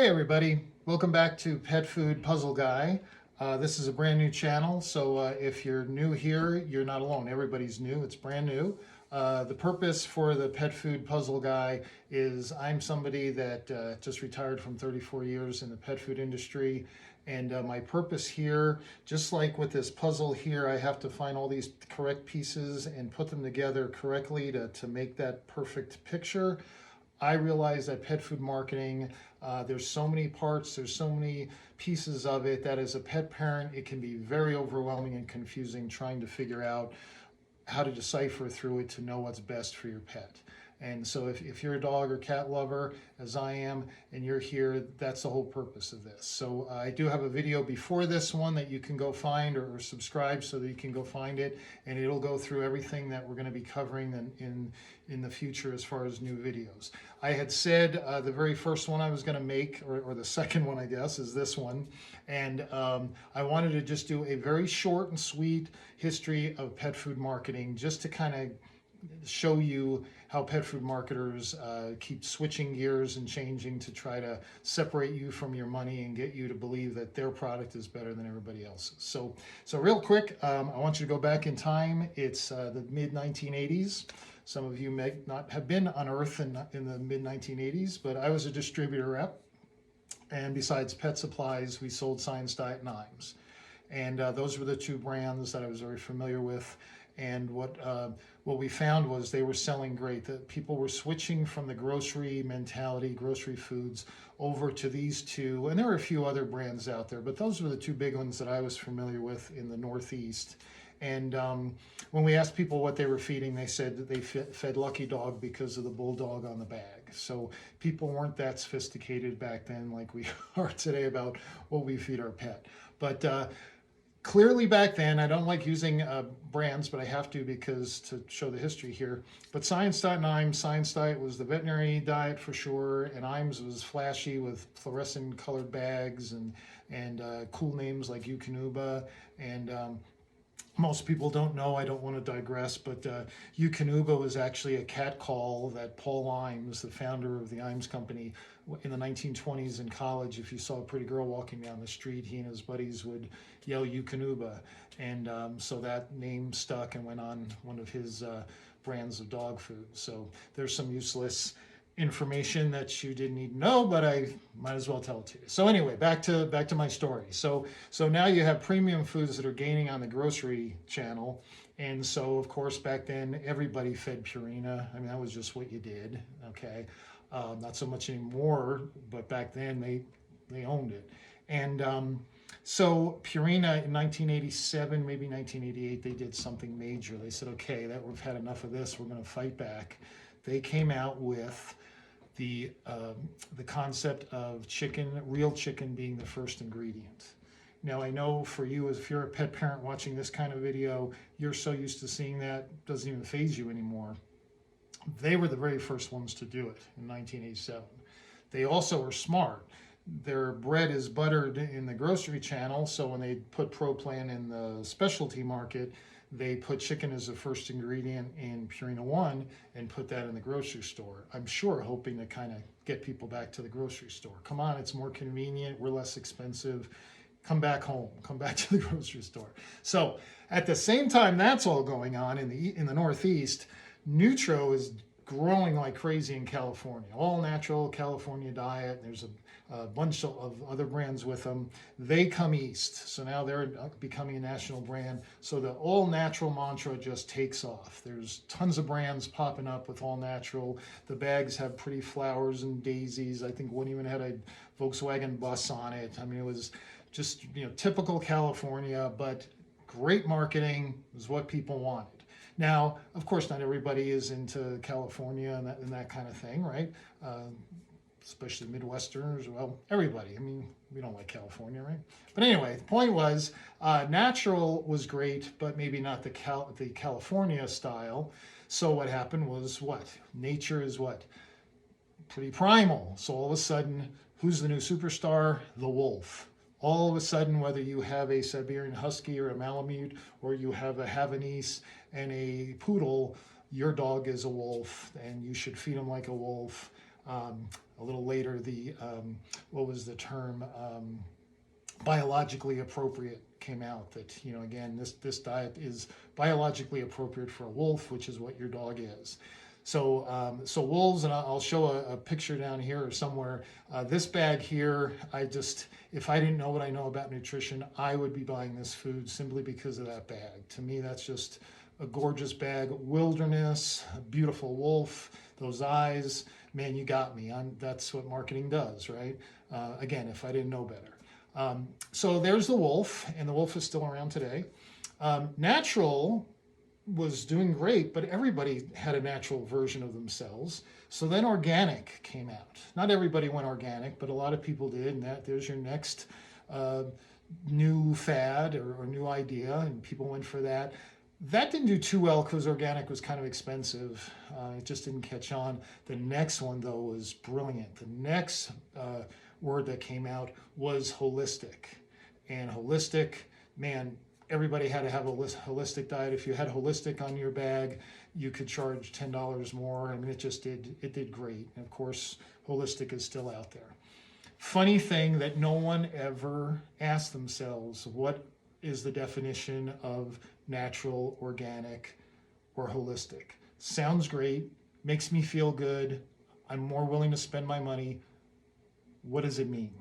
everybody, welcome back to Pet Food Puzzle Guy. This is a brand new channel, so if you're new here, you're not alone. Everybody's new, it's brand new. The purpose for the Pet Food Puzzle Guy is I'm somebody that just retired from 34 years in the pet food industry, and my purpose here, just like with this puzzle here, I have to find all these correct pieces and put them together correctly to make that perfect picture. I realize that pet food marketing, there's so many parts, there's so many pieces of it that as a pet parent, it can be very overwhelming and confusing trying to figure out how to decipher through it to know what's best for your pet. And so if you're a dog or cat lover, as I am, and you're here, that's the whole purpose of this. So I do have a video before this one that you can go find or subscribe so that you can go find it, and it'll go through everything that we're going to be covering in the future as far as new videos. I had said the very first one I was going to make, or the second one I guess, is this one. And I wanted to just do a very short and sweet history of pet food marketing, just to kind of show you how pet food marketers keep switching gears and changing to try to separate you from your money and get you to believe that their product is better than everybody else's. So real quick, I want you to go back in time. It's the mid-1980s. Some of you may not have been on Earth in the mid-1980s, but I was a distributor rep. And besides pet supplies, we sold Science Diet and Iams. And those were the two brands that I was very familiar with. And what we found was they were selling great. That people were switching from the grocery mentality, grocery foods, over to these two. And there were a few other brands out there, but those were the two big ones that I was familiar with in the Northeast. And when we asked people what they were feeding, they said that they fed Lucky Dog because of the bulldog on the bag. So people weren't that sophisticated back then like we are today about what we feed our pet. But clearly back then, I don't like using brands, but I have to because to show the history here. But Science Diet and Iams, Science Diet was the veterinary diet for sure, and Iams was flashy with fluorescent colored bags and cool names like Eukanuba. And most people don't know, I don't want to digress, but Eukanuba was actually a cat call that Paul Iams, the founder of the Iams company, in the 1920s in college, if you saw a pretty girl walking down the street, he and his buddies would yell Eukanuba. And so that name stuck and went on one of his brands of dog food. So there's some useless information that you didn't need to know, but I might as well tell it to you. So anyway, back to my story. So now you have premium foods that are gaining on the grocery channel. And so of course back then everybody fed Purina. I mean, that was just what you did, okay? Not so much anymore, but back then they owned it. And so Purina in 1987, maybe 1988, they did something major. They said, okay, that we've had enough of this, we're gonna fight back. They came out with the concept of chicken, real chicken being the first ingredient. Now I know for you, if you're a pet parent watching this kind of video, you're so used to seeing that, it doesn't even faze you anymore. They were the very first ones to do it in 1987. They also were smart. Their bread is buttered in the grocery channel, so when they put ProPlan in the specialty market, they put chicken as the first ingredient in Purina 1 and put that in the grocery store. I'm sure hoping to kind of get people back to the grocery store. Come on, it's more convenient, we're less expensive. Come back home, come back to the grocery store. So at the same time that's all going on in the Northeast, Nutro is growing like crazy in California. All natural California diet. There's a bunch of other brands with them. They come east. So now they're becoming a national brand. So the all natural mantra just takes off. There's tons of brands popping up with all natural. The bags have pretty flowers and daisies. I think one even had a Volkswagen bus on it. I mean, it was just, typical California, but great marketing is what people wanted. Now, of course, not everybody is into California and that kind of thing, right? Especially Midwesterners, well, everybody. I mean, we don't like California, right? But anyway, the point was, natural was great, but maybe not the California style. So what happened was what? Nature is what? Pretty primal. So all of a sudden, who's the new superstar? The wolf. All of a sudden, whether you have a Siberian Husky or a Malamute, or you have a Havanese and a Poodle, your dog is a wolf, and you should feed him like a wolf. A little later, what was the term? Biologically appropriate came out, that, you know, again, this diet is biologically appropriate for a wolf, which is what your dog is. So wolves, and I'll show a picture down here or somewhere. This bag here, if I didn't know what I know about nutrition, I would be buying this food simply because of that bag. To me, that's just a gorgeous bag. Wilderness, a beautiful wolf, those eyes, man, you got me. That's what marketing does, right? Again, if I didn't know better. So there's the wolf, and the wolf is still around today. Natural was doing great, but everybody had a natural version of themselves. So then organic came out. Not everybody went organic, but a lot of people did, and there's your next new fad or new idea, and people went for that. That didn't do too well because organic was kind of expensive. It just didn't catch on. The next one, though, was brilliant. The next word that came out was holistic. And holistic, man, everybody had to have a holistic diet. If you had holistic on your bag, you could charge $10 more. I mean, it did great. And of course, holistic is still out there. Funny thing that no one ever asked themselves, what is the definition of natural, organic, or holistic? Sounds great, makes me feel good. I'm more willing to spend my money. What does it mean?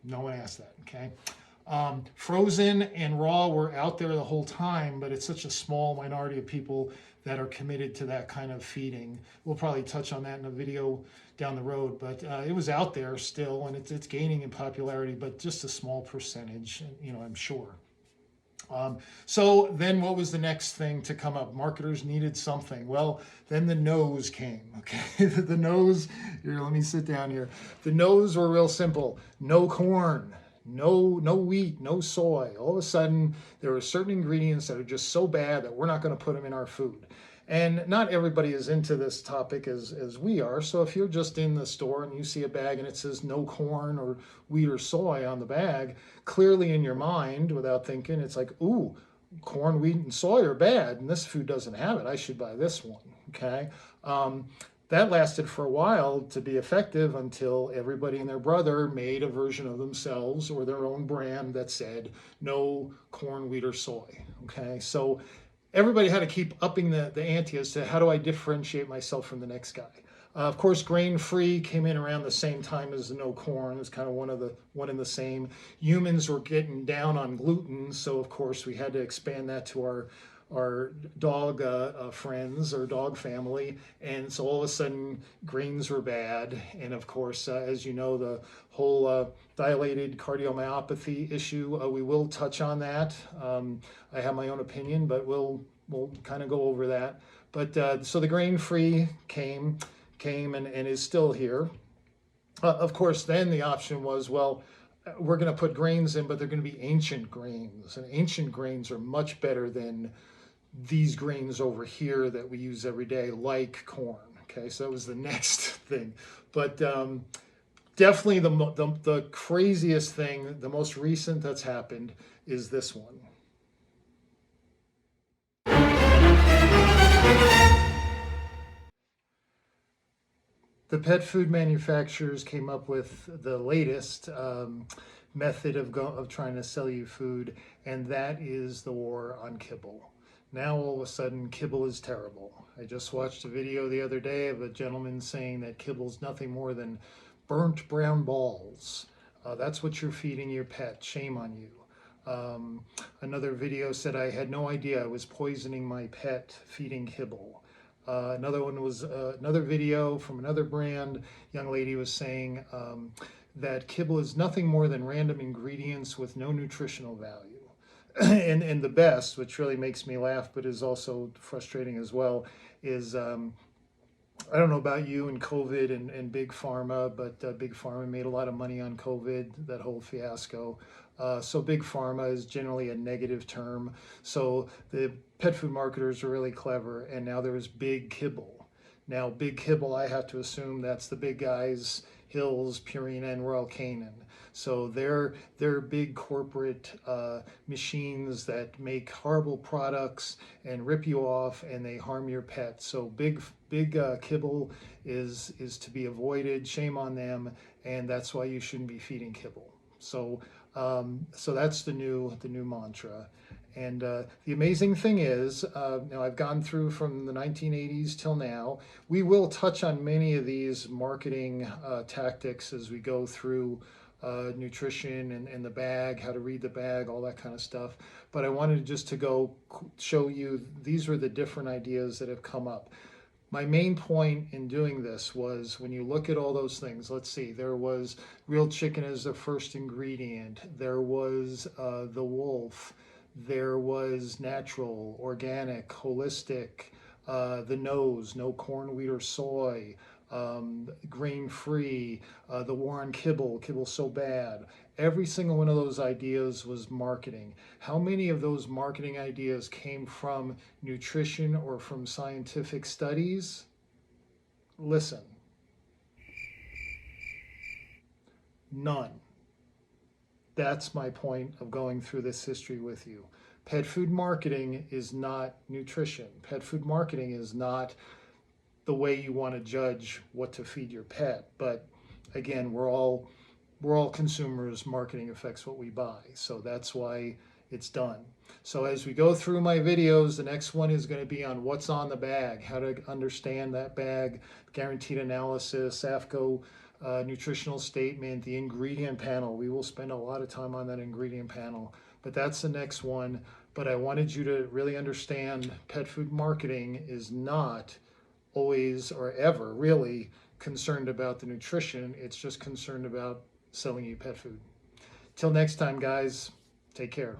No one asked that, okay? Frozen and raw were out there the whole time, but it's such a small minority of people that are committed to that kind of feeding. We'll probably touch on that in a video down the road, but it was out there still, and it's gaining in popularity, but just a small percentage, you know, I'm sure. So then what was the next thing to come up? Marketers needed something. Well, then the no's came, okay? The no's, here, let me sit down here. The no's were real simple. No corn, no wheat, no soy. All of a sudden, there are certain ingredients that are just so bad that we're not going to put them in our food. And not everybody is into this topic as we are. So if you're just in the store and you see a bag and it says no corn or wheat or soy on the bag, clearly in your mind, without thinking, it's like, ooh, corn, wheat, and soy are bad, and this food doesn't have it. I should buy this one, okay? That lasted for a while to be effective until everybody and their brother made a version of themselves or their own brand that said no corn, wheat, or soy, okay? So everybody had to keep upping the ante as to how do I differentiate myself from the next guy. Of course, grain-free came in around the same time as the no corn. It was kind of one and the same. Humans were getting down on gluten, so of course we had to expand that to our dog friends or dog family, and so all of a sudden grains were bad. And of course, as you know, the whole dilated cardiomyopathy issue, we will touch on that. I have my own opinion, but we'll kind of go over that. But so the grain-free came and is still here. Of course, then the option was, well, we're going to put grains in, but they're going to be ancient grains, and ancient grains are much better than these grains over here that we use every day, like corn. Okay, so that was the next thing. But definitely the craziest thing, the most recent that's happened, is this one. The pet food manufacturers came up with the latest method of trying to sell you food, and that is the war on kibble. Now all of a sudden, kibble is terrible. I just watched a video the other day of a gentleman saying that kibble is nothing more than burnt brown balls. That's what you're feeding your pet. Shame on you. Another video said I had no idea I was poisoning my pet feeding kibble. Another one was another video from another brand. Young lady was saying that kibble is nothing more than random ingredients with no nutritional value. And the best, which really makes me laugh but is also frustrating as well, is I don't know about you and COVID and Big Pharma, but Big Pharma made a lot of money on COVID, that whole fiasco. So Big Pharma is generally a negative term. So the pet food marketers are really clever, and now there's Big Kibble. Now Big Kibble, I have to assume that's the big guys Hills, Purina, and Royal Canin. So they're big corporate machines that make horrible products and rip you off, and they harm your pet. So big kibble is to be avoided. Shame on them, and that's why you shouldn't be feeding kibble. So that's the new mantra. And the amazing thing is, I've gone through from the 1980s till now. We will touch on many of these marketing tactics as we go through nutrition and the bag, how to read the bag, all that kind of stuff. But I wanted just to go show you these are the different ideas that have come up. My main point in doing this was when you look at all those things, let's see, there was real chicken as the first ingredient, there was the wolf, there was natural, organic, holistic, the nose, no corn, wheat, or soy, grain-free, the war on kibble, kibble so bad. Every single one of those ideas was marketing. How many of those marketing ideas came from nutrition or from scientific studies? Listen, none. That's my point of going through this history with you. Pet food marketing is not nutrition. Pet food marketing is not the way you want to judge what to feed your pet. But again, we're all consumers. Marketing affects what we buy. So that's why it's done. So as we go through my videos, the next one is going to be on what's on the bag, how to understand that bag, guaranteed analysis, AFCO nutritional statement, the ingredient panel. We will spend a lot of time on that ingredient panel, but that's the next one. But I wanted you to really understand pet food marketing is not always or ever really concerned about the nutrition. It's just concerned about selling you pet food. Till next time, guys, take care.